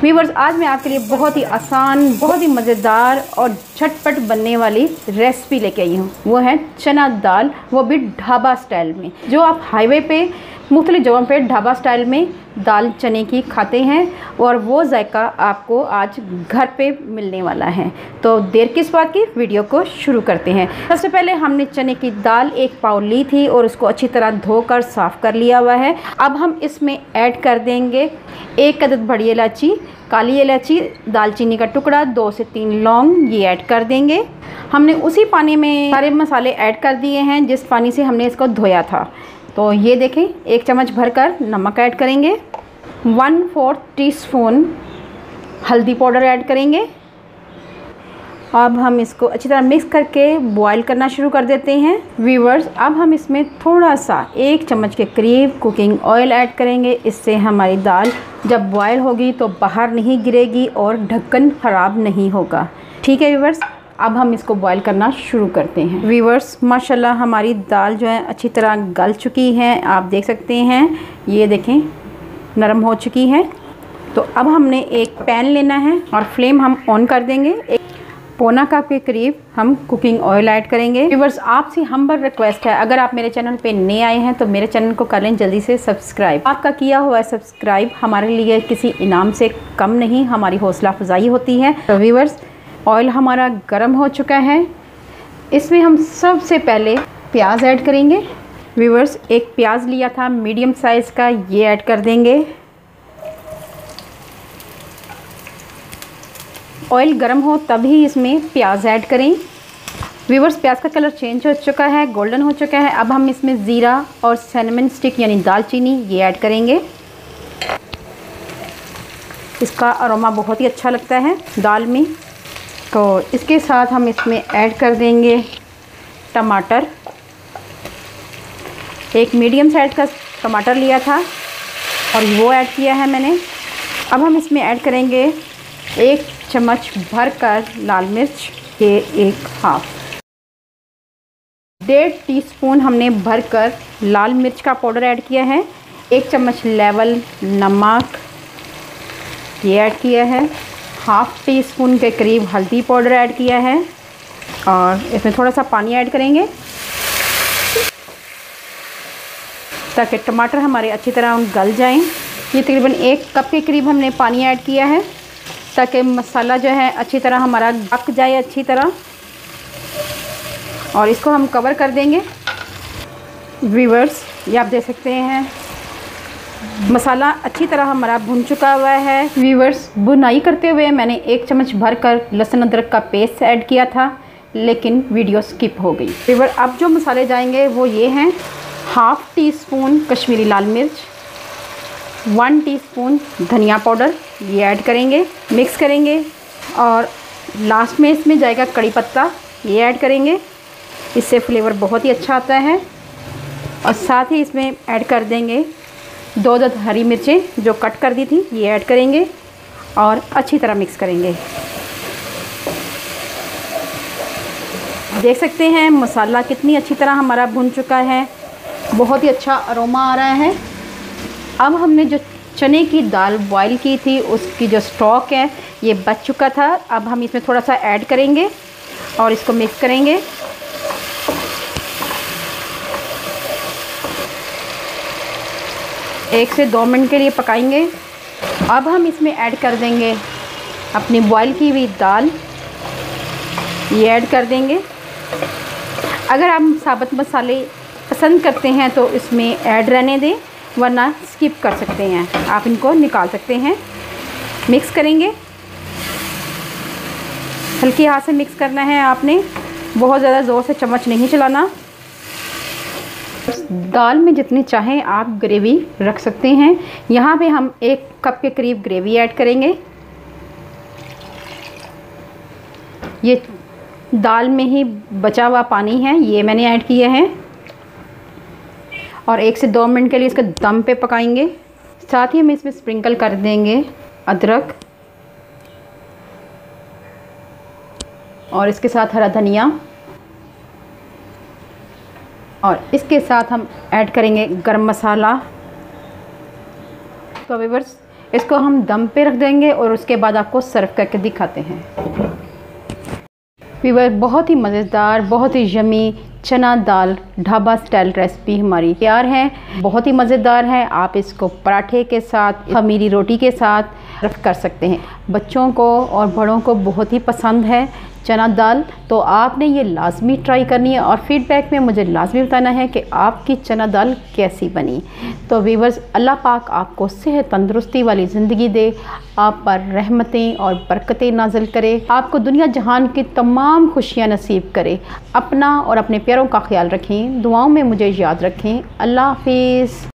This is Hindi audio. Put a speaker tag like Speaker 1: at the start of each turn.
Speaker 1: व्यूअर्स, आज मैं आपके लिए बहुत ही आसान, बहुत ही मज़ेदार और झटपट बनने वाली रेसिपी लेके आई हूँ। वो है चना दाल, वो भी ढाबा स्टाइल में। जो आप हाईवे पे मुख्तलिफ जगहों पे ढाबा स्टाइल में दाल चने की खाते हैं, और वो जायका आपको आज घर पे मिलने वाला है। तो देर किस बात की, वीडियो को शुरू करते हैं। सबसे पहले हमने चने की दाल 1 पाव ली थी और उसको अच्छी तरह धोकर साफ़ कर लिया हुआ है। अब हम इसमें ऐड कर देंगे 1 अदद बड़ी इलायची, काली इलायची, दालचीनी का टुकड़ा, 2 से 3 लौंग, ये ऐड कर देंगे। हमने उसी पानी में सारे मसाले ऐड कर दिए हैं जिस पानी से हमने इसको धोया था। तो ये देखें, 1 चम्मच भरकर नमक ऐड करेंगे, 1/4 टीस्पून हल्दी पाउडर ऐड करेंगे। अब हम इसको अच्छी तरह मिक्स करके बॉईल करना शुरू कर देते हैं। व्यूअर्स, अब हम इसमें थोड़ा सा 1 चम्मच के करीब कुकिंग ऑयल ऐड करेंगे। इससे हमारी दाल जब बॉईल होगी तो बाहर नहीं गिरेगी और ढक्कन ख़राब नहीं होगा। ठीक है व्यूअर्स, अब हम इसको बॉईल करना शुरू करते हैं। व्यूअर्स, माशाल्लाह हमारी दाल जो है अच्छी तरह गल चुकी है, आप देख सकते हैं। ये देखें, नरम हो चुकी है। तो अब हमने एक पैन लेना है और फ्लेम हम ऑन कर देंगे। 1 पौना कप के करीब हम कुकिंग ऑयल ऐड करेंगे। व्यूअर्स, आपसे हम्बल रिक्वेस्ट है, अगर आप मेरे चैनल पे नए आए हैं तो मेरे चैनल को कर लें जल्दी से सब्सक्राइब। आपका किया हुआ सब्सक्राइब हमारे लिए किसी इनाम से कम नहीं, हमारी हौसला अफजाई होती है। तो व्यूअर्स, ऑयल हमारा गर्म हो चुका है। इसमें हम सबसे पहले प्याज ऐड करेंगे। व्यूअर्स, 1 प्याज लिया था मीडियम साइज़ का, ये ऐड कर देंगे। ऑयल गर्म हो तभी इसमें प्याज ऐड करें। व्यूअर्स, प्याज का कलर चेंज हो चुका है, गोल्डन हो चुका है। अब हम इसमें ज़ीरा और सिनेमन स्टिक यानी दालचीनी, ये ऐड करेंगे। इसका अरोमा बहुत ही अच्छा लगता है दाल में। तो इसके साथ हम इसमें ऐड कर देंगे टमाटर। 1 मीडियम साइज़ का टमाटर लिया था और वो ऐड किया है मैंने। अब हम इसमें ऐड करेंगे 1 चम्मच भरकर लाल मिर्च, ये 1/2। 1.5 टीस्पून हमने भरकर लाल मिर्च का पाउडर ऐड किया है। 1 चम्मच लेवल नमक, ये ऐड किया है। 1/2 टीस्पून के करीब हल्दी पाउडर ऐड किया है और इसमें थोड़ा सा पानी ऐड करेंगे ताकि टमाटर हमारे अच्छी तरह गल जाएं। ये तकरीबन 1 कप के करीब हमने पानी ऐड किया है ताकि मसाला जो है अच्छी तरह हमारा पक जाए अच्छी तरह, और इसको हम कवर कर देंगे। व्यूअर्स, ये आप देख सकते हैं मसाला अच्छी तरह हमारा भुन चुका हुआ है। व्यूअर्स, बुनाई करते हुए मैंने 1 चम्मच भरकर लहसुन अदरक का पेस्ट ऐड किया था, लेकिन वीडियो स्किप हो गई। व्यूअर्स, अब जो मसाले जाएंगे वो ये हैं: 1/2 टीस्पून कश्मीरी लाल मिर्च, 1 टीस्पून धनिया पाउडर, ये ऐड करेंगे, मिक्स करेंगे। और लास्ट में इसमें जाएगा कड़ी पत्ता, ये ऐड करेंगे, इससे फ्लेवर बहुत ही अच्छा आता है। और साथ ही इसमें ऐड कर देंगे 2 अदद हरी मिर्चें जो कट कर दी थी, ये ऐड करेंगे और अच्छी तरह मिक्स करेंगे। देख सकते हैं मसाला कितनी अच्छी तरह हमारा भुन चुका है, बहुत ही अच्छा अरोमा आ रहा है। अब हमने जो चने की दाल बॉईल की थी उसकी जो स्टॉक है ये बच चुका था। अब हम इसमें थोड़ा सा ऐड करेंगे और इसको मिक्स करेंगे। एक से 2 मिनट के लिए पकाएंगे। अब हम इसमें ऐड कर देंगे अपनी बॉईल की हुई दाल, ये ऐड कर देंगे। अगर आप साबुत मसाले पसंद करते हैं तो इसमें ऐड रहने दें, वरना स्किप कर सकते हैं, आप इनको निकाल सकते हैं। मिक्स करेंगे, हल्के हाथ से मिक्स करना है आपने, बहुत ज़्यादा ज़ोर से चम्मच नहीं चलाना। दाल में जितनी चाहें आप ग्रेवी रख सकते हैं। यहाँ पे हम 1 कप के करीब ग्रेवी ऐड करेंगे। ये दाल में ही बचा हुआ पानी है, ये मैंने ऐड किया है, और 1 से 2 मिनट के लिए इसका दम पे पकाएंगे। साथ ही हम इसमें स्प्रिंकल कर देंगे अदरक और इसके साथ हरा धनिया, और इसके साथ हम ऐड करेंगे गरम मसाला। तो व्यूअर्स, इसको हम दम पे रख देंगे और उसके बाद आपको सर्व करके दिखाते हैं। व्यूअर, बहुत ही मज़ेदार, बहुत ही यमी चना दाल ढाबा स्टाइल रेसिपी हमारी तैयार है। बहुत ही मज़ेदार है। आप इसको पराठे के साथ, खमीरी रोटी के साथ सर्व कर सकते हैं। बच्चों को और बड़ों को बहुत ही पसंद है चना दाल, तो आपने ये लाजमी ट्राई करनी है और फीडबैक में मुझे लाजमी बताना है कि आपकी चना दाल कैसी बनी। तो व्यूअर्स, अल्लाह पाक आपको सेहत तंदुरुस्ती वाली ज़िंदगी दे, आप पर रहमतें और बरकतें नाज़िल करे, आपको दुनिया जहान की तमाम खुशियाँ नसीब करे। अपना और अपने प्यारों का ख्याल रखें, दुआओं में मुझे याद रखें। अल्लाह हाफिज़।